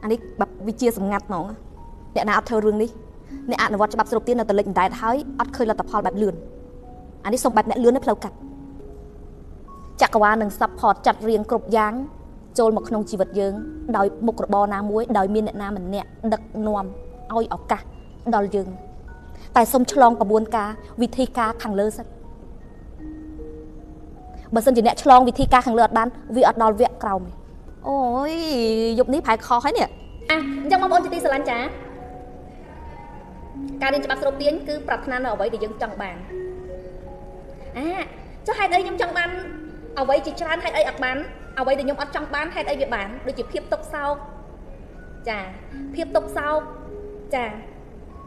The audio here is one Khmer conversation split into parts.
อันนี้แบบวิเชียสำงัดหนองเนี่ยนะอัดเธอเรื่องนี้เนี่ยอ่านวัดฉบับสรุปที่เราตะเล็กได้ท้ายอัดเคยเราตะพอแบบเลื่อนอันนี้ส่งแบบเนี่ยเลื่อนให้เพลากัดจักรวาลหนึ่งซับพอร์ตจัดเรียงกรบยางโจลมาขนมชีวิตเยิงโดยมุกระบอน้ำมุ้ยโดยมีเนี่ยน้ำมันเนี่ยดักนวมเอาออกกะดอลยิงแต่สมฉลองกระบวนการวิธีการขังเลือดบางส่วนจีเนี่ยฉลองวิธีการขังเลือดบ้านวิอัดดอลเวียกเกาโอ้ยยุคนี้ผายคอให้เนี่ยยังมองบอลจีตีสลันจ้าการเรียนฉบับสรุปเตียนคือปรับขนาดเอาไว้เดี๋ยวยังจังบานเจ้าให้ได้ยังจังบานเอาไว้จีชานให้ได้อักบานเอาไว้เดี๋ยวยังอัดจังบานให้ได้เวียบานโดยจีเพียบตกเศร้าจ้าเพียบตกเศร้าจ้า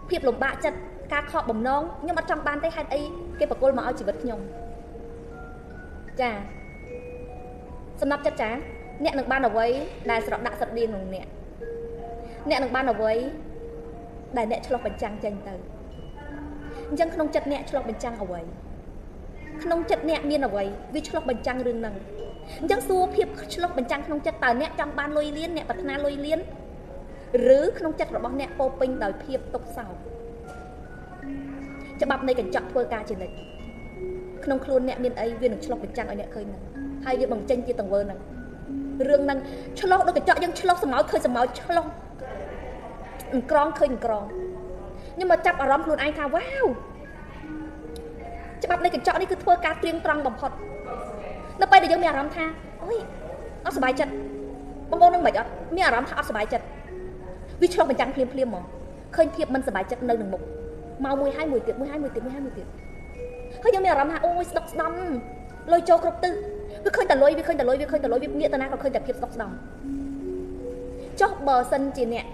เพียบหลงบะจัดการขอบบ่มน้องยังอัดจังบานได้ให้ได้เก็บปากกลมาเอาชีวิตยงจ้าสำนับจัดจ้าเนี่ยหนึ่งบ้านเอาไว้ได้สระดักสัตว์เลี้ยงหนึ่งเนี่ยหนึ่งบ้านเอาไว้ได้เนี่ยฉลองเป็นจังจังเตอยังขนมจัดเนี่ยฉลองเป็นจังเอาไว้ขนมจัดเนี่ยมีเอาไว้วิฉลองเป็นจังเรื่องนั้นยังสู้เพียบฉลองเป็นจังขนมจัดแต่เนี่ยจังบ้านลอยเลี้ยนเนี่ยปัฒนาลอยเลี้ยนหรือขนมจัดระบบเนี่ยโปปิงโดยเพียบตกเสาจะบับในกันจับเพื่อการจินเลยขนมครูเนี่ยมีไอเวียนฉลองเป็นจังไอเนี่ยเคยนั่งให้เวียนบังเจนจีตังเวอร์นั่งเรื่องนั้นฉลองโดยกันจับยังฉลองสมองเคยสมองฉลองกรองเคยกรองnhưng màจับอารมณ์ខ្លួនឯងថាវ៉ាវច្បាប់នៃកញ្ចក់នេះគឺធ្វើការត្រៀមត្រង់បំផុតនៅពេលដែលយើងមានអារម្មណ៍ថាអូយអត់សុបាយចិត្តបងប្អូននឹងមិនអត់មានអារម្មណ៍ថាអត់សុបាយចិត្តវាឆ្លុះបញ្ចាំងភ្លាមៗហ្មងឃើញភាពមិនសុបាយចិត្តនៅនឹងមុខមកមួយហើយមួយទៀតមួយហើយមួយទៀតមួយហើយមួយទៀតហើយយើងមានអារម្មណ៍ថាអូយស្ដុកស្ដំលុយចូលគ្រប់ទិសវាឃើញតែលុយវាឃើញតែលុយវាឃើញតែលុយវាងាកទៅណាក៏ឃើញតែភាពស្ដុកស្ដំចុះបើសិនជាអ្នក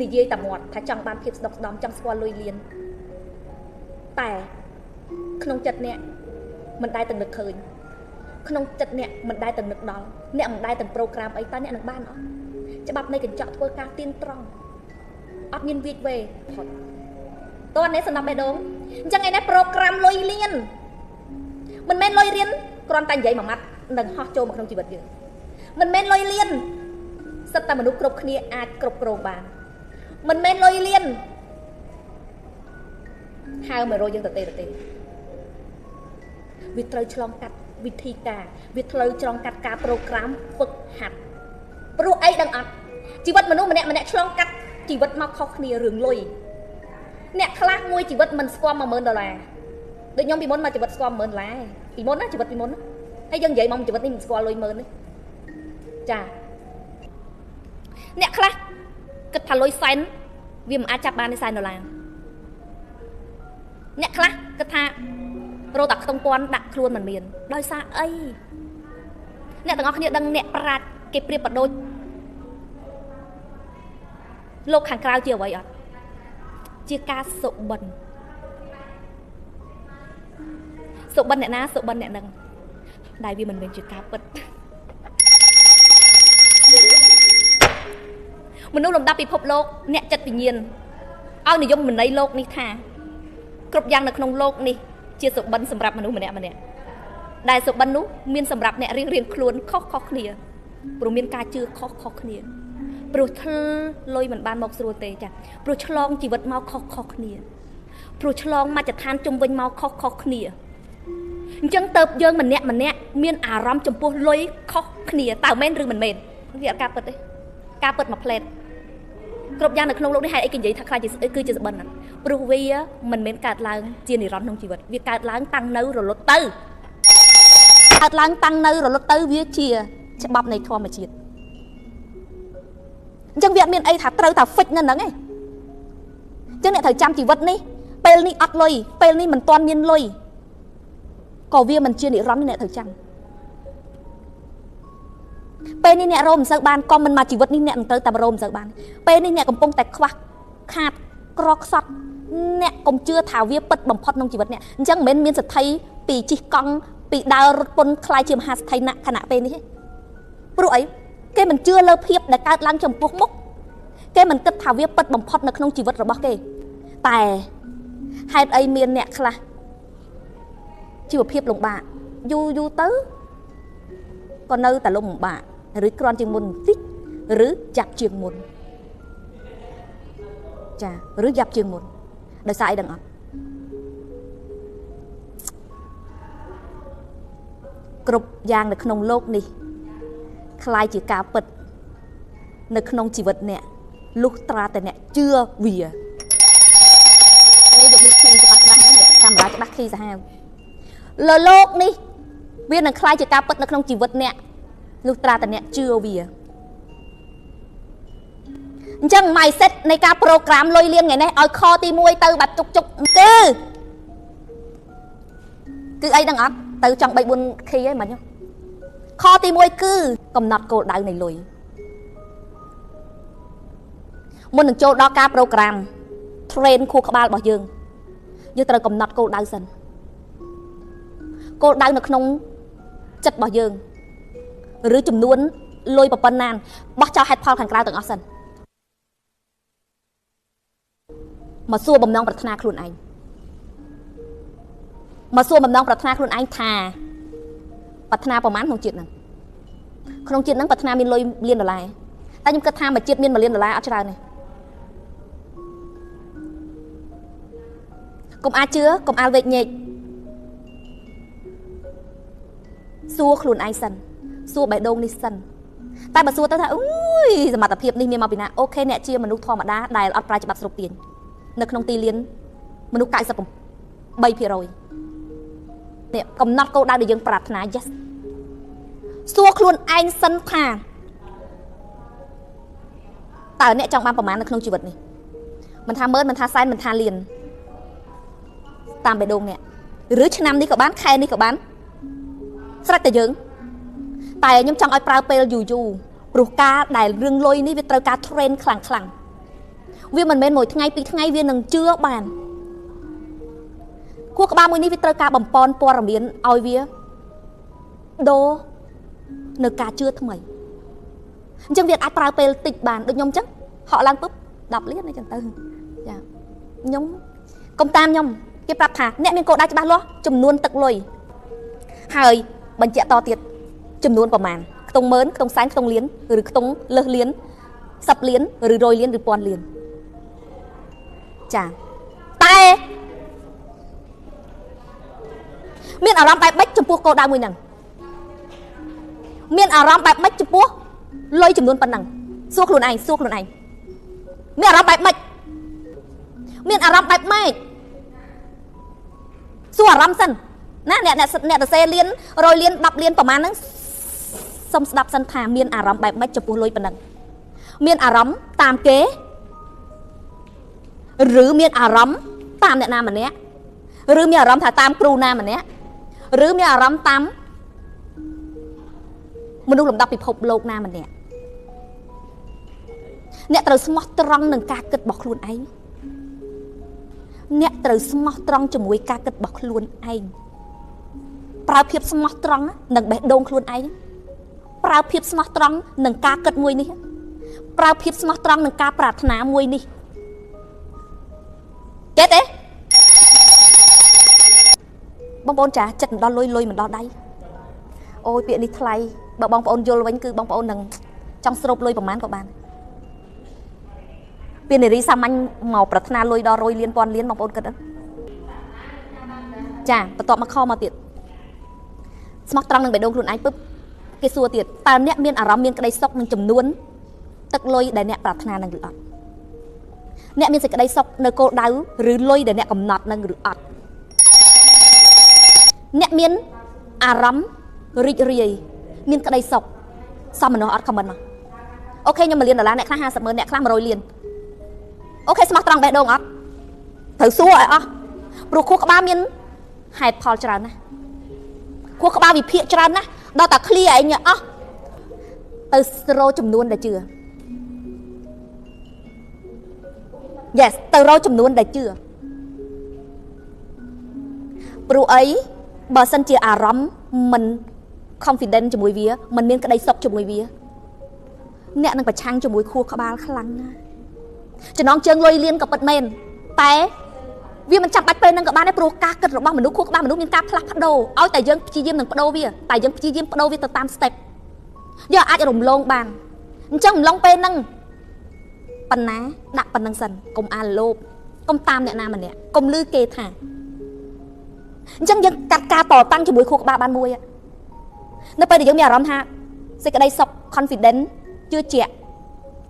និយាយតែមាត់ថាចង់បានភាពស្ដុកស្ដំចង់ស្គាល់លុយលៀនតែក្នុងចិត្តអ្នកមិនដែលទាំងនឹកឃើញក្នុងចិត្តអ្នកមិនដែលទាំងនឹកដល់អ្នកមិនដែលទាំងប្រូក្រាមអីតើអ្នកនឹងបានអត់ច្បាប់នៃកញ្ចក់ធ្វើការទៀងត្រង់អត់មានវាចវេផុតតើនេះសំណាប់បេះដូងអញ្ចឹងឯនេះប្រូក្រាមលុយលៀនមិនមែនលុយរៀនគ្រាន់តែនិយាយមួយម៉ាត់នឹងហោះចូលមកក្នុងជីវិតយើងមិនមែនលុយលៀនសិតតែមនុស្សគ្រប់គ្នាអាចគ្រប់គ្រងបានមិនមែនលុយលៀនហៅមករយយើងទៅទេវាត្រូវឆ្លងកាត់វិធីការវាត្រូវឆ្លងកាត់ការប្រូក្រាមហ្វឹកហាត់ព្រោះអីដឹងអត់ជីវិតមនុស្សម្នាក់ឆ្លងកាត់ជីវិតមកខុសគ្នារឿងលុយអ្នកខ្លះមួយជីវិតមិនស្គាល់$10000ដូចខ្ញុំពីមុនមកជីវិតស្គាល់$10000ពីមុនណាជីវិតពីមុនហើយយើងនិយាយមកជីវិតនេះមិនស្គាល់លុយ10000ទេចាអ្នកខ្លះគិតថាលុយសែនវាមិនអាចចាប់បានទេ$10000អ្នកខ្លះគិតថារោតាខ្ទង់ពាន់ដាក់ខ្លួនមិនមានដោយសារអីអ្នកទាំងអស់គ្នាដឹងអ្នកប្រាជ្ញគេប្រៀបប្រដូចលោកខាងក្រៅជាអ្វីអត់ជាការសុបិនអ្នកណាសុបិនអ្នកនឹងដែលវាមិនមែនជាការពិតមនុស្សលំដាប់ពិភពលោកអ្នកចិត្តវិញ្ញាណឲ្យនិយមមន័យលោកនេះថាគ្រប់យ៉ាងនៅក្នុងលោកនេះជាសុបិនសម្រាប់មនុស្សម្នាក់ដែលសុបិននោះមានសម្រាប់អ្នករៀងខ្លួនខុសគ្នាព្រោះមានការជឿខុសគ្នាព្រោះធ្វើលុយមិនបានមកស្រួលទេចាព្រោះឆ្លងជីវិតមកខុសគ្នាព្រោះឆ្លងមជ្ឈដ្ឋានជំវិញមកខុសគ្នាអញ្ចឹងទៅយើងម្នាក់មានអារម្មណ៍ចំពោះលុយខុសគ្នាតើមែនឬមិនមែនវាអត់ការពិតទេការពិតមួយផ្លែតគ្រប់យ៉ាងនៅក្នុងលោកនេះហេតុអីគេនិយាយថាខ្លាចគឺជាស្បិនហ្នឹងព្រោះវាមិនមែនកើតឡើងជានិរន្តរ៍ក្នុងជីវិតវាកើតឡើងតាំងនៅរលត់ទៅវាជាច្បាប់នៃធម្មជាតិអញ្ចឹងវាអត់មានអីថាត្រូវតែហ្វិចនៅហ្នឹងឯងអញ្ចឹងអ្នកត្រូវចាំជីវិតនេះពេលនេះអត់លុយពេលនេះមិនទាន់មានលុយក៏វាមិនជានិរន្តរ៍អ្នកត្រូវចាំពេលនេះអ្នករោមមិនសូវបានក៏មិនមកជីវិតនេះអ្នកនឹងត្រូវតែរោមមិនសូវបានពេលនេះអ្នកកំពុងតែខ្វះខាតក្រខ្សត់អ្នកកុំជឿថាវាពិតបំផុតក្នុងជីវិតអ្នកអញ្ចឹងមិនមែនមានសទ្ធីពីជិះកង់ពីដើររត់ពន្ធខ្លាយជាមហាសទ្ធីណាខណៈពេលនេះទេព្រោះអីគេមិនជឿលើភាពដែលកើតឡើងចំពោះមុខគេមិនគិតថាវាពិតបំផុតនៅក្នុងជីវិតរបស់គេតែហេតុអីមានអ្នកខ្លះជីវភាពលំបាកយូរទៅក៏នៅតែលំបាកឬគ្រាន់ជាងមុនបន្តិចឬចាប់ជាងមុន ចាឬយ៉ាប់ជាងមុនដោយសារអីដឹងអត់គ្រប់យ៉ាងនៅក្នុងโลกនេះคล้ายជាការពិតនៅក្នុងជីវិតអ្នកលុះត្រាតែអ្នកជឿវាយកនេះឃើញច្បាស់កាមេរ៉ាច្បាស់ខីសាហាវលើโลกនេះវានឹងคล้ายជាការពិតនៅក្នុងជីវិតអ្នកលុះត្រាតែអ្នកជឿវាអញ្ចឹង mindset នៃការ program លុយលៀនថ្ងៃនេះឲ្យខទី1ទៅបែបជុកគឺអីដឹងអត់ទៅចង់3 4ខីហ្នឹងមិញខទី1គឺកំណត់គោលដៅនៃលុយមុននឹងចូលដល់ការ program train ខួរក្បាលរបស់យើងត្រូវកំណត់គោលដៅសិនគោលដៅនៅក្នុងចិត្តរបស់យើងឬចំនួនលុយប៉ុណ្ណាបោះចោលហេតុផលខាងក្រៅទាំងអស់សិនមកសួរបំណងប្រាថ្នាខ្លួនឯងមកសួរបំណងប្រាថ្នាខ្លួនឯងថាប្រាថ្នាប្រមាណក្នុងជាតិហ្នឹងក្នុងជាតិហ្នឹងប្រាថ្នាមានលុយលានដុល្លារតែខ្ញុំគិតថាមួយជាតិមាន1លានដុល្លារអត់ច្រើនទេកុំអាចជឿកុំអាលវេកញែកសួរខ្លួនឯងសិនសួរបេះដូងនេះសិនតែបើសួរទៅថាអូយសមត្ថភាពនេះមានមកពីណាអូខេអ្នកជាមនុស្សធម្មតាដែលអត់ប្រើច្បាប់ស្រុកទាញនៅក្នុងទីលានមនុស្ស 93% នេះកំណត់គោលដៅដែលយើងប្រាថ្នា yes សួរខ្លួនឯងសិនថាតើអ្នកចង់បានប្រមាណនៅក្នុងជីវិតនេះមិនថា10000មិនថា100,000មិនថាលានតាមបេះដូងអ្នកឬឆ្នាំនេះក៏បានខែនេះក៏បានស្រេចតែយើងតែខ្ញុំចង់ឲ្យប្រើពេលយូរព្រោះការដែលរឿងលុយនេះវាត្រូវការ train ខ្លាំងវាមិនមែនមួយថ្ងៃពីរថ្ងៃវានឹងជឿបានខួរក្បាលមួយនេះវាត្រូវការបំពន់ព័ត៌មានឲ្យវាដូរនៅការជឿថ្មីអញ្ចឹងវាអាចប្រើពេលតិចបានដូចខ្ញុំអញ្ចឹងហក់ឡើងពឹប10លានអញ្ចឹងទៅចាខ្ញុំកុំតាមខ្ញុំគេប្រាប់ថាអ្នកមានគោលដៅច្បាស់លាស់ចំនួនទឹកលុយហើយបញ្ជាក់តទៀតចំនួនប្រមាណខ្ទង់10000ខ្ទង់100,000ខ្ទង់លានឬខ្ទង់លើសលាន10លានឬ100លានឬ1000លានចាតែមានអារម្មណ៍បែបម៉េចចំពោះគោលដៅមួយហ្នឹងមានអារម្មណ៍បែបម៉េចចំពោះលុយចំនួនប៉ុណ្ណឹងសួរខ្លួនឯងមានអារម្មណ៍បែបម៉េចមានអារម្មណ៍បែបម៉េចសួរអារម្មណ៍សិនណាអ្នកទៅសេលាន100លាន10លានប្រហែលហ្នឹងសុំស្ដាប់សិនថាមានអារម្មណ៍បែបម៉េចចំពោះលុយប៉ុណ្ណឹងមានអារម្មណ៍តាមគេឬមានអារម្មណ៍តាមអ្នកណាម្នាក់ឬមានអារម្មណ៍ថាតាមគ្រូណាម្នាក់ឬមានអារម្មណ៍តាមមនុស្សលំដាប់ពិភពលោកណាម្នាក់អ្នកត្រូវស្មោះត្រង់នឹងការគិតរបស់ខ្លួនឯងអ្នកត្រូវស្មោះត្រង់ជាមួយការគិតរបស់ខ្លួនឯងប្រើភាពស្មោះត្រង់នឹងបេះដូងខ្លួនឯងប្រើភាពស្មោះត្រង់នឹងការគិតមួយនេះប្រើភាពស្មោះត្រង់នឹងការប្រាថ្នាមួយនេះចេះទេបងប្អូនចាចិត្តមិនដល់លុយមិនដល់ដៃអូយពាក្យនេះថ្លៃបើបងប្អូនយល់វិញគឺបងប្អូននឹងចង់ស្រូបលុយប្រមាណក៏បានពាក្យនារីសាមញ្ញមកប្រាថ្នាលុយដល់100លាន1000លានបងប្អូនគិតចាបន្ទាប់មកខមកទៀតស្មោះត្រង់នឹងបេះដូងខ្លួនឯងពឹបគេសួរទៀតតើអ្នកមានអារម្មណ៍មានក្តីសុខនឹងចំនួនទឹកលុយដែលអ្នកប្រាថ្នានឹងឬអត់អ្នកមានសេចក្តីសុខនៅគោលដៅឬលុយដែលអ្នកកំណត់នឹងឬអត់អ្នកមានអារម្មណ៍រីករាយមានក្តីសុខសមមនុស្សអត់ខមមិនមកអូខេខ្ញុំ1លានដុល្លារអ្នកខ្លះ50,000អ្នកខ្លះ100លានអូខេស្មោះត្រង់បេះដូងអត់ត្រូវសួរឲ្យអស់ព្រោះខួរក្បាលមានហេតុផលច្រើនណាស់ខួរក្បាលវិភាគច្រើនណាស់ដល់តែ clear ឯងអស់ទៅរកចំនួនដែលជឿ yes ទៅរកចំនួនដែលជឿព្រោះអីបើសិនជាអារម្មណ៍មិន confident ជាមួយវាមិនមានក្តីសុខជាមួយវាអ្នកនឹងប្រឆាំងជាមួយខួរក្បាលខ្លាំងណាស់ចំណងជើងលុយលៀនក៏ពិតមែនតែវាមិនចាំបាច់ពេលហ្នឹងក៏បានដែរព្រោះការគិតរបស់មនុស្សខួរក្បាលមនុស្សមានការផ្លាស់ប្ដូរឲ្យតែយើងព្យាយាមនឹងប្ដូរវាតែយើងព្យាយាមប្ដូរវាទៅតាម step យើងអាចរំលងបានអញ្ចឹងរំលងពេលហ្នឹង ប៉ុណ្ណាដាក់ប៉ុណ្ណឹងសិនកុំអានលោភកុំតាមអ្នកណាម្នាក់កុំលឺគេថាអញ្ចឹងយើងកាត់ការតតាំងជាមួយខួរក្បាលបានមួយនៅពេលដែលយើងមានអារម្មណ៍ថាសេចក្តីសុខ confidence ជឿជាក់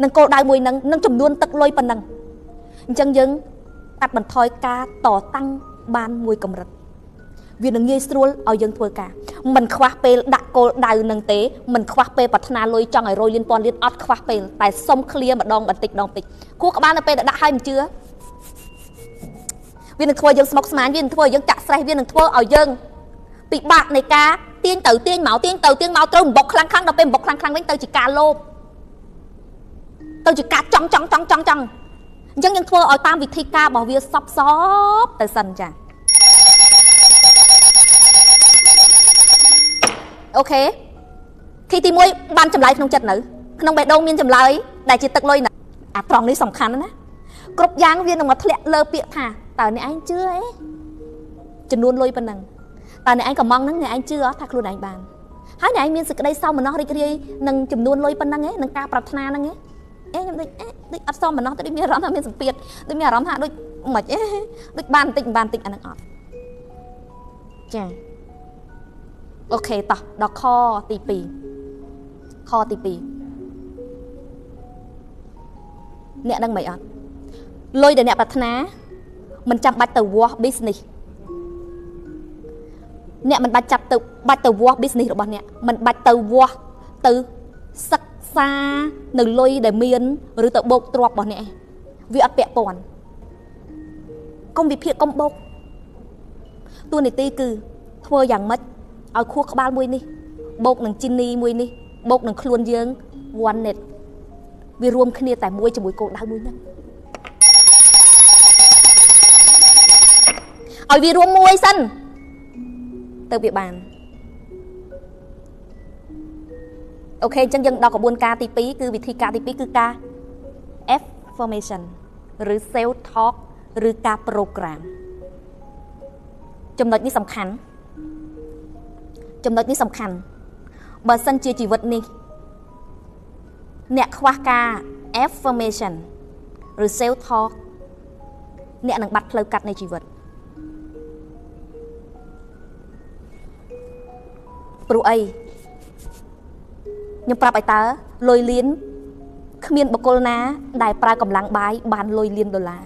នឹងគោលដៅមួយនឹងចំនួនទឹកលុយប៉ុណ្ណឹងអញ្ចឹងយើងកាត់បន្ថយការតតាំងបានមួយកម្រិតវានឹងងាយស្រួលឲ្យយើងធ្វើការមិនខ្វះពេលដាក់គោលដៅនឹងទេមិនខ្វះពេលប្រាថ្នាលុយចង់ឲ្យរយលានពាន់លានអត់ខ្វះពេលតែសុំឃ្លាម្ដងបន្តិចគួរក្បាលនៅពេលដែលដាក់ឲ្យមិនជឿវានឹងធ្វើឲ្យយើងស្មុគស្មាញវានឹងធ្វើឲ្យយើងចាក់ស្រេះវានឹងធ្វើឲ្យយើងពិបាកនៃការទាញទៅទាញមកត្រូវបំបុកខ្លាំងដល់ពេលបំបុកខ្លាំងវិញទៅជាការលោភទៅជាការចង់អញ្ចឹងយើងធ្វើឲ្យតាមវិធីការរបស់វាសពទៅសិនចាអូខេទី1បានចម្លើយក្នុងចិត្តនៅក្នុងបេះដូងមានចម្លើយដែលជាទឹកលុយណាអាត្រង់នេះសំខាន់ណាគ្រប់យ៉ាងវានឹងមកធ្លាក់លើពាក្យថាតើអ្នកឯងជឿអីចំនួនលុយប៉ុណ្ណឹងតើអ្នកឯងកំងហ្នឹងអ្នកឯងជឿអត់ថាខ្លួនឯងបានហើយអ្នកឯងមានសេចក្តីសោមនស្សរីករាយនឹងចំនួនលុយប៉ុណ្ណឹងឯងនឹងការប្រាថ្នាហ្នឹងឯងខ្ញុំដូចអត់សោមនស្សទៅដូចមានអារម្មណ៍ថាមានសម្ពាធដូចមានអារម្មណ៍ថាដូចមិនដូចបានបន្តិចអាហ្នឹងអត់ចាអូខេតោះដល់ខទី2អ្នកដឹងមិនអត់លុយដែលអ្នកប្រាថ្នាមិនចាំបាច់ទៅវាស់ business អ្នកមិនបាច់ទៅវាស់ business របស់អ្នកមិនបាច់ទៅវាស់ទៅសិក្សានៅលុយដែលមានឬទៅបោកទ្រព្យរបស់អ្នកវាអត់ពាក់ព័ន្ធកុំវិភាគកុំបោកតួនាទីគឺធ្វើយ៉ាងម៉េចឲ្យខួរក្បាលមួយនេះបោកនឹងជីនីមួយនេះបោកនឹងខ្លួនយើង one net វារួមគ្នាតែមួយជាមួយគោលដៅមួយហ្នឹងឲ្យវារួមមួយសិនទៅវាបានអូខេអញ្ចឹងយើងដល់ក្បួនការទី2គឺវិធីការទី2គឺការ affirmation ឬ self talk ឬការ program ចំណុចនេះសំខាន់បើសិនជាជីវិតនេះអ្នកខ្វះការ affirmation ឬ self talk អ្នកនឹងបាត់ផ្លូវកាត់នៃជីវិតព្រោះអីខ្ញុំប្រាប់ឲ្យតើលុយលានគ្មានបុគ្គលណាដែលប្រើកម្លាំងបាយបានលុយលានដុល្លារ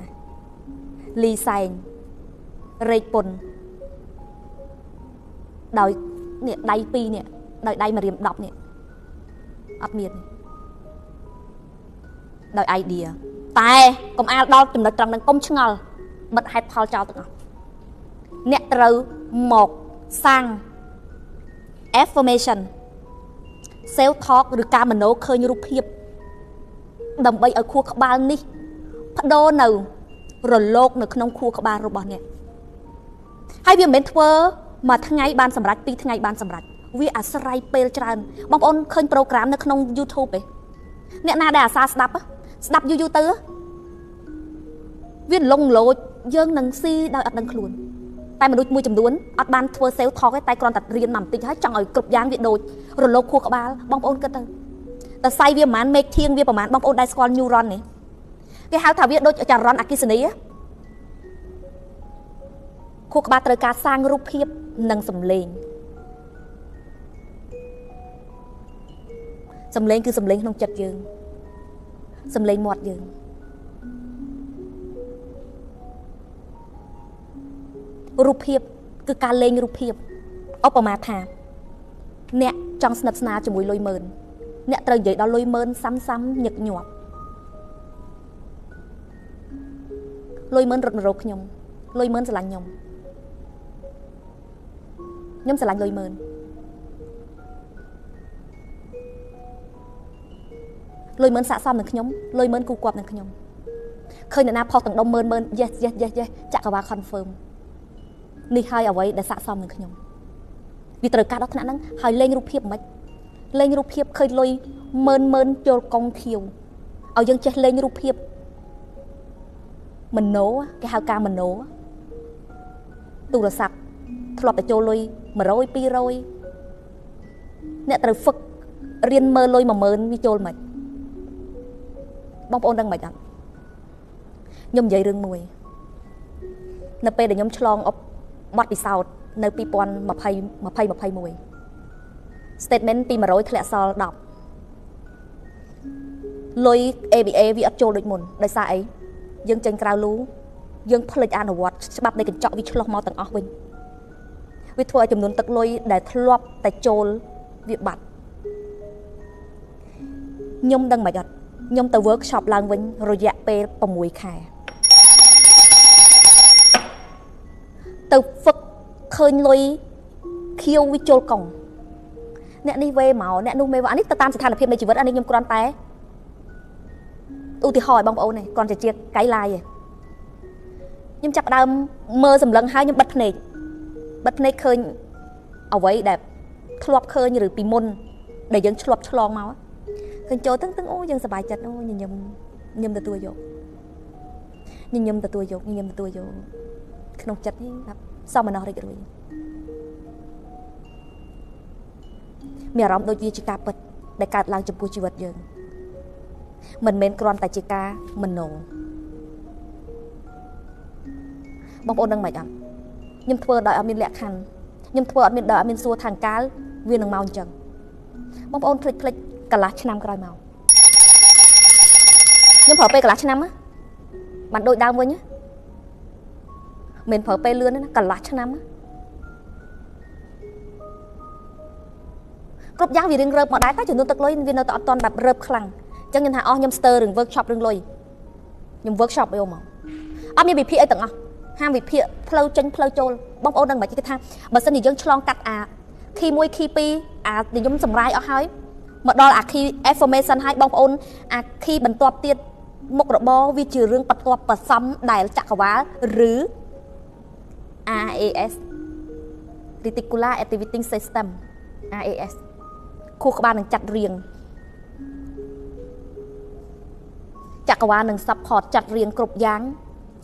លីសែងរែកពុនដោយនេះដៃ2នេះដោយដៃម្រាម10នេះអត់មានដោយ idea តែកុំអាលដល់ចំណុចត្រង់ហ្នឹងកុំឆ្ងល់បិទហេតុផលចោលទាំងអស់អ្នកត្រូវមកសាង affirmation self talk ឬការមโนឃើញរូបភាពដើម្បីឲ្យខួរក្បាលនេះបដូរនៅរលកនៅក្នុងខួរក្បាលរបស់អ្នកហើយវាមិនមែនធ្វើមួយថ្ងៃបានសម្រេច2ថ្ងៃបានសម្រេចវាអាស្រ័យពេលច្រើនបងប្អូនឃើញប្រូក្រាមនៅក្នុង YouTube ទេអ្នកណាដែលអាសាស្ដាប់យូរទៅវាលងលោចយើងនឹងស៊ីដោយអត់ដឹងខ្លួនតែមនុស្សមួយចំនួនអត់បានធ្វើ self talk ទេតែគ្រាន់តែរៀនមកបន្តិចហើយចង់ឲ្យគ្រប់យ៉ាងវាដូចរលកខួរក្បាលបងប្អូនគិតទៅតែសៃវាប្រហែលមេឃធៀងវាប្រហែលបងប្អូនដែលស្គាល់ neuron នេះគេហៅថាវាដូចចរន្តអគ្គិសនីខួរក្បាលត្រូវការសាងរូបភាពនិងសម្លេងគឺសម្លេងក្នុងចិត្តយើងសម្លេងមាត់យើងរូបភាពគឺការលេងរូបភាពឧបមាថាអ្នកចង់ស្និទ្ធស្នាលជាមួយលុយម៉ឺនអ្នកត្រូវនិយាយដល់លុយម៉ឺនសាំញឹកញាប់លុយម៉ឺនរត់មករកខ្ញុំលុយម៉ឺនស្រឡាញ់ខ្ញុំស្រឡាញ់លុយម៉ឺនលុយម៉ឺនស័ក្តិសមនឹងខ្ញុំលុយម៉ឺនគូគប់នឹងខ្ញុំឃើញអ្នកណាផុសទាំងដុំម៉ឺន yes ចក្រវាល confirm នេះហើយអ្វីដែលស័ក្តិសមនឹងខ្ញុំវាត្រូវការដល់ថ្នាក់ហ្នឹងហើយលេងរូបភាពមិនលេងរូបភាពឃើញលុយម៉ឺនចូលកងខៀវឲ្យយើងចេះលេងរូបភាពមโนគេហៅការមโนទូរស័ព្ទធ្លាប់តែចូលលុយ100 200អ្នកត្រូវហ្វឹករៀនមើលលុយ10000វាចូលមិន បងប្អូនដឹងមិនអត់ខ្ញុំនិយាយរឿងមួយនៅពេលដែលខ្ញុំឆ្លងអបបទពិសោធន៍នៅ2020 statement ពី100ធ្លាក់សល់10លុយ ABA វាអត់ចូលដូចមុនដោយសារអីយើងចេញក្រៅលូយើងផ្លិចអនុវត្តច្បាប់នៃកញ្ចក់វាឆ្លោះមកទាំងអស់វិញវាធ្វើឲ្យចំនួនទឹកលុយដែលធ្លាប់តែចូលវាបាត់ខ្ញុំដឹងមិនអត់ខ្ញុំទៅ workshop ឡើងវិញរយៈពេល6ខែទៅហ្វឹកឃើញលុយខៀវវាចូលកង់អ្នកនេះវេមកអ្នកនោះមេវអានេះទៅតាមស្ថានភាពនៃជីវិតអានេះខ្ញុំគ្រាន់តែឧទាហរណ៍ឲ្យបងប្អូននេះគ្រាន់តែជាកៃឡាយឯងខ្ញុំចាប់ដើមមើលសម្លឹងហើយខ្ញុំបិទភ្នែកឃើញអ្វីដែលធ្លាប់ឃើញឬពីមុនដែលយើងឆ្លប់ឆ្លងមកឃើញចូលទាំងអូយើងសប្បាយចិត្តអូញញឹមទទួលយកញញឹមទទួលយកក្នុងចិត្តនេះแบบសមណោះរីករាយមានអារម្មណ៍ដូចវាជាការពិតដែលកើតឡើងចំពោះជីវិតយើងមិនមែនគ្រាន់តែជាការមនោបងប្អូនដឹងមិនអត់ខ្ញុំធ្វើដោយអត់មានលក្ខខណ្ឌខ្ញុំធ្វើអត់មានដោយអត់មានសួរທາງកាលវានឹងមកអញ្ចឹងបងប្អូនភ្លេចកន្លះឆ្នាំក្រោយមកខ្ញុំប្រើពេលកន្លះឆ្នាំបានដូចដើមវិញមិនប្រើពេលលឿនទេណាកន្លះឆ្នាំគ្រប់យ៉ាងវារៀងរើបមកដែរតែចំនួនទឹកលុយវានៅតែអត់ទាន់แบบរើបខ្លាំងអញ្ចឹងខ្ញុំថាអស់ខ្ញុំស្ទើររឿង workshop រឿងលុយខ្ញុំ workshop យកមកអត់មានវិភាគអីទាំងអស់ហាមវិភាគផ្លូវចេញផ្លូវចូលបងប្អូនដឹងមិនគេថាបើសិនជាយើងឆ្លងកាត់អា key 1 key 2អាខ្ញុំសម្រាយអស់ហើយមកដល់អា key information ហើយបងប្អូនអា key បន្ទាប់ទៀតមុខរបរវាជារឿងបន្ទាប់ប្រសំដែលចក្រវាលឬ RAS Reticular Activating System RAS ខួរក្បាលនឹងចាត់រៀងចក្រវាលនឹង support ចាត់រៀងគ្រប់យ៉ាង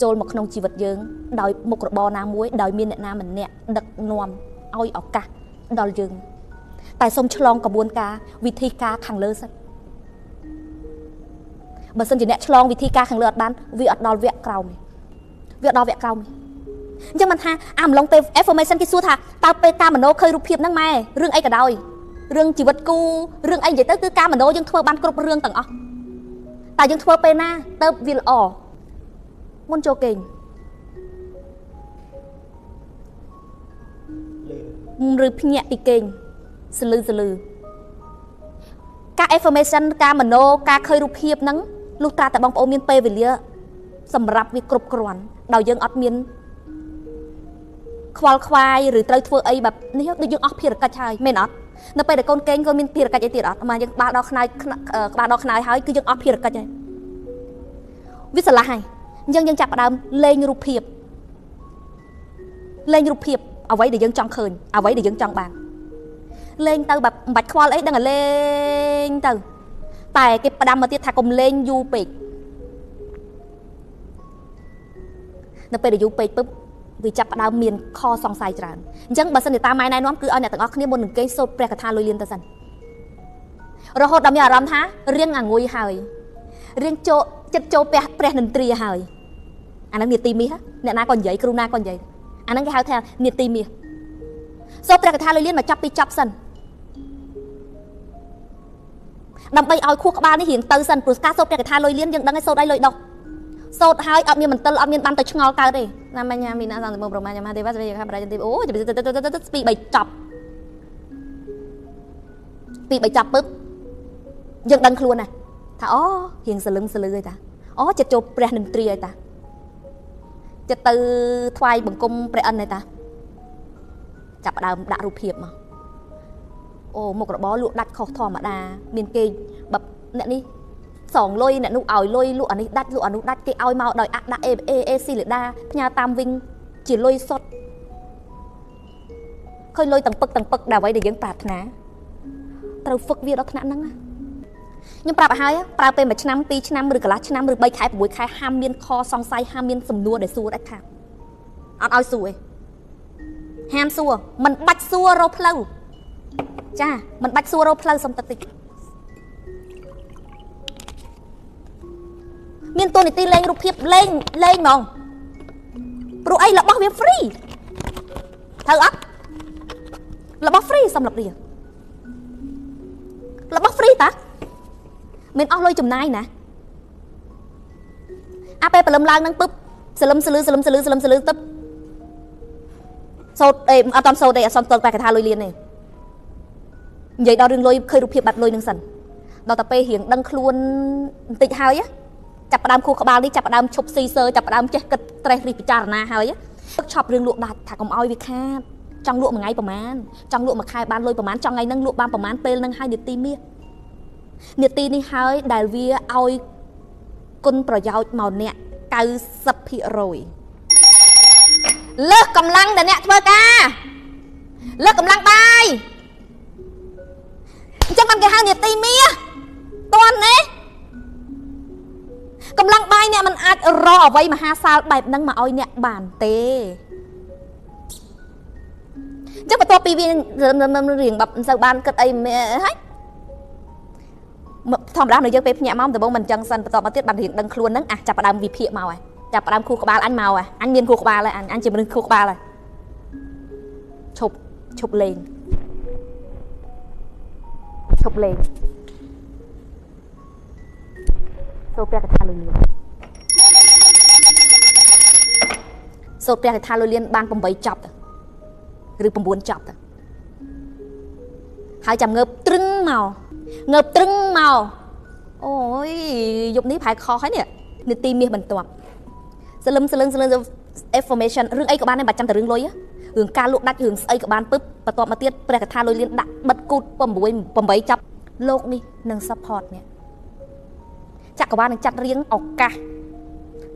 ចូលមកក្នុងជីវិតយើងដោយមុខរបរណាមួយដោយមានអ្នកណាម្នាក់ដឹកនាំឲ្យឱកាសដល់យើងតែសូមឆ្លងក្បួនការវិធីការខាងលើសិនបើសិនជាអ្នកឆ្លងវិធីការខាងលើអត់បានវាអត់ដល់វគ្គក្រោមវាអត់ដល់វគ្គក្រោមអញ្ចឹងមិនថាអាម្លងពេល information គេសួរថាតើពេលការមโนឃើញរូបភាពហ្នឹងម៉ែរឿងអីក៏ដោយរឿងជីវិតគូរឿងអីនិយាយទៅគឺការមโนយើងធ្វើបានគ្រប់រឿងទាំងអស់តែយើងធ្វើពេលណាទៅវាល្អមុនចូលគេងឬភ្ញាក់ពីគេងសលឺការ information ការមโนការឃើញរូបភាពហ្នឹងលុះត្រាតែបងប្អូនមានពេលវេលាសម្រាប់វាគ្រប់គ្រាន់ដោយយើងអត់មានខ្វល់ខ្វាយឬត្រូវធ្វើអីបែបនេះដូចយើងអស់ភារកិច្ចហើយមែនអត់នៅពេលដែលកូនគេងក៏មានភារកិច្ចអីទៀតអត់មកយើងក្បាលដល់ខ្នើយហើយគឺយើងអស់ភារកិច្ចហើយវាស្រឡះហើយអញ្ចឹងយើងចាប់ផ្ដើមលេងរូបភាពអ្វីដែលយើងចង់ឃើញអ្វីដែលយើងចង់បានលេងទៅแบบមិនបាច់ខ្វល់អីដឹងតែលេងទៅតែគេផ្ដាំមកទៀតថាកុំលេងយូរពេកនៅពេលដែលយូរពេកពឹបវាចាប់ផ្ដើមមានខសង្ស័យច្រើនអញ្ចឹងបើសិនជាតាមម៉ែណែនាំគឺឲ្យអ្នកទាំងអស់គ្នាមុននឹងគេសូត្រព្រះកថាលុយលៀនទៅសិនរហូតដល់មានអារម្មណ៍ថារៀងអាងុយហើយរៀងចូលចិត្តចូលព្រះនន្ទ្រាហើយអាហ្នឹងនីតិមាសអ្នកណាក៏និយាយគ្រូណាក៏និយាយអាហ្នឹងគេហៅថានីតិមាសសូត្រព្រះកថាលុយលៀនមកចាប់ពីចប់សិនដើម្បីឲ្យខួរក្បាលនេះរៀងទៅសិនព្រោះការសូត្រព្រះកថាលុយលៀនយើងដឹងហើយសូត្រអីលុយដោះសូត្រហើយអត់មានមន្ទិលអត់មានបានទៅឆ្ងល់កើតទេណាមញ្ញាមីណាសំប្រមាញ់ទេវ៉ាវាខាបរាជទេអូពី3ចប់ពី3ចប់ពឹបយើងដឹងខ្លួនណាថាអូរៀងសលឹមសលឺហើយតាអូចិត្តចូលព្រះនន្ទ្រាហើយតាចិត្តទៅថ្វាយបង្គំព្រះអិនហើយតាចាប់ដើមដាក់រូបភាពមកអូមុខរបរលក់ដាច់ខុសធម្មតាមានគេបែបអ្នកនេះសងលុយអ្នកនោះឲ្យលុយលក់អានេះដាច់លក់អានោះដាច់គេឲ្យមកដោយដាក់ A ស៊ីលេដាផ្ញើតាមវិញជាលុយសុទ្ធឃើញលុយទាំងពឹកដែលអ្វីដែលយើងប្រាថ្នាត្រូវហ្វឹកវាដល់ថ្នាក់ហ្នឹងខ្ញុំប្រាប់ឲ្យហើយប្រើពេល1ឆ្នាំ2ឆ្នាំឬកន្លះឆ្នាំឬ3ខែ6ខែហាមមានខសង្ស័យហាមមានសំណួរដែលសួរដាច់ខាតអត់ឲ្យសួរទេហាមសួរមិនបាច់សួររកផ្លូវចាមិនបាច់សួររកផ្លូវសុំតិច មានតួនាទីលេងរូបភាពលេងហ្មងព្រោះអីរបស់វា free ត្រូវអត់របស់ free សម្រាប់រៀនរបស់ free តាមានអស់លុយចំណាយណាអាពេលព្រលឹមឡើងនឹងពឹបសលឹមសលឺទឹកសូត្រអេអត់តាមសូត្រទេអត់សំទល់តែកថាលុយលៀនទេនិយាយដល់រឿងលុយឃើញរូបភាពបាត់លុយនឹងសិនដល់តែពេលរៀងដឹងខ្លួនបន្តិចហើយចាប់ផ្ដើមខួរក្បាលនេះចាប់ផ្ដើមឈប់ស៊ីសើចាប់ផ្ដើមចេះគិតត្រេះរិះពិចារណាហើយឈប់រឿងលក់ដាច់ថាកុំឲ្យវាខាតចង់លក់មួយថ្ងៃប្រហែលចង់លក់មួយខែបានលុយប្រហែលចង់ថ្ងៃហ្នឹងលក់បានប្រហែលពេលហ្នឹងហើយនាទីមាសនាទីនេះហើយដែលវាឲ្យគុណប្រយោជន៍មកអ្នក 90% លើសកម្លាំងដែលអ្នកធ្វើការលើសកម្លាំងបាយអញ្ចឹងបានគេហៅនាទីមាសតន់ទេកម្លាំងបាយអ្នកមិនអាចរកអ្វីមហាសាលបែបហ្នឹងមកឲ្យអ្នកបានទេអញ្ចឹងបន្ទាប់ពីវារៀងមិនសូវបានគិតអីហើយធម្មតានៅយើងពេលភ្ញាក់មកដំបូងមិនអញ្ចឹងសិនបន្ទាប់មកទៀតបានរៀងដឹងខ្លួនហ្នឹងចាប់ផ្ដើមវិភាគមកហើយចាប់ផ្ដើមខួរក្បាលអញមកហើយអញមានខួរក្បាលហើយអញជាមនុស្សខួរក្បាលហើយឈប់លេងសូត្រព្រះកថាលុយលៀនសូត្រព្រះកថាលុយលៀនបាន8ចប់ឬ9ចប់ទៅហើយចាំងើបត្រឹងមកអូយយប់នេះប្រហែលខុសហើយនេះនាទីមាសបន្ទាប់សលឹម information រឿងអីក៏បានដែរបាច់ចាំតែរឿងលុយរឿងការលក់ដាច់រឿងស្អីក៏បានពឹបបន្ទាប់មកទៀតព្រះកថាលុយលៀនដាក់បិទគូត8ចប់លោកនេះនឹង support នេះចក្រវាលនឹងចាត់រៀងឱកាស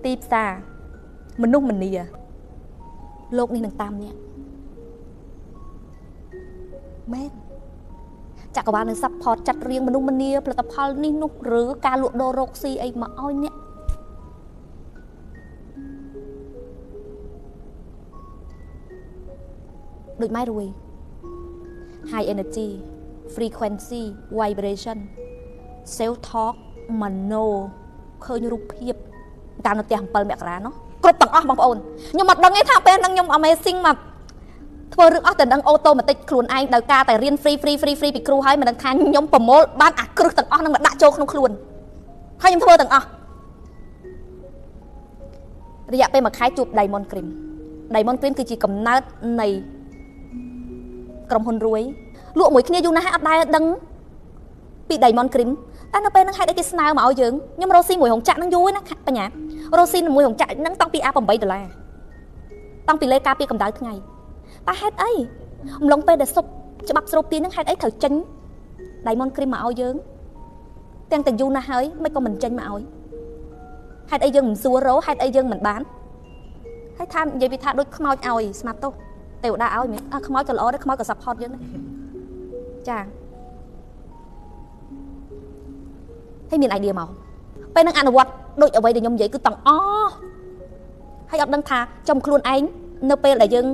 ទីផ្សារមនុស្សម្នាលោកនេះនឹងតាមអ្នកមែនចក្រវាលនឹង support ចាត់រៀងមនុស្សម្នាផលិតផលនេះនោះឬការលក់ដូររកស៊ីអីមកឲ្យអ្នកដូចម៉ែរួយ high energy frequency vibration self talk មโนឃើញរូបភាពតាមនៅផ្ទះ7មករានោះគ្រប់ទាំងអស់បងប្អូនខ្ញុំអត់ដឹងទេថាពេលហ្នឹងខ្ញុំ amazing មកធ្វើរឿងអស់តែដឹងអូតូម៉ាទិកខ្លួនឯងដោយការតែរៀន free ពីគ្រូហើយមិនដឹងថាខ្ញុំប្រមូលបានអាគ្រឹះទាំងអស់ហ្នឹងមកដាក់ចូលក្នុងខ្លួនហើយខ្ញុំធ្វើទាំងអស់រយៈពេល1ខែជួប Diamond Cream គឺជាកំណើតនៃក្រុមហ៊ុនរួយលក់មួយគ្នាយូរណាស់ហើយអត់ដែលដឹងពី Diamond Cream តែនៅពេលហ្នឹងហេតុអីគេស្នើមកឲ្យយើងខ្ញុំរកស៊ីមួយរោងចក្រហ្នឹងយូរណាបញ្ញារកស៊ីមួយរោងចក្រហ្នឹងតាំងពី$8តាំងពីលេការពីកម្ដៅថ្ងៃតែហេតុអីអំឡុងពេលដែលសុបច្បាប់ស្រូបទាញហ្នឹងហេតុអីត្រូវចេញ Diamond Cream មកឲ្យយើងទាំងយូរណាស់ហើយមិនក៏មិនចេញមកឲ្យហេតុអីយើងមិនសួររកហេតុអីយើងមិនបានហើយថានិយាយពីថាដូចខ្មោចឲ្យស្មាត់ទោសទេវតាឲ្យមែនខ្មោចក៏ល្អដែរខ្មោចក៏ support យើងដែរចាហើយមាន idea មកពេលហ្នឹងអនុវត្តដូចអ្វីដែលខ្ញុំនិយាយគឺទាំងអស់ហើយអត់ដឹងថាចំខ្លួនឯងនៅពេលដែលយើង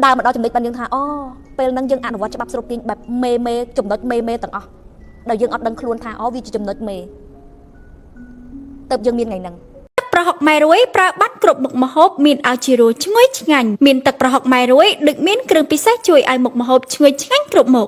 ដើរមកដល់ចំណុចបានយើងថាអូពេលហ្នឹងយើងអនុវត្តច្បាប់ស្រូបទាញបែបមេចំណុចមេទាំងអស់ដែលយើងអត់ដឹងខ្លួនថាអូវាជាចំណុចមេទៅយើងមានថ្ងៃហ្នឹងទឹកប្រហុកម៉ែរួយប្រើបាត់គ្រប់មុខម្ហូបមានឲ្យជារសឈ្ងុយឆ្ងាញ់មានទឹកប្រហុកម៉ែរួយដូចមានគ្រឿងពិសេសជួយឲ្យមុខម្ហូបឈ្ងុយឆ្ងាញ់គ្រប់មុខ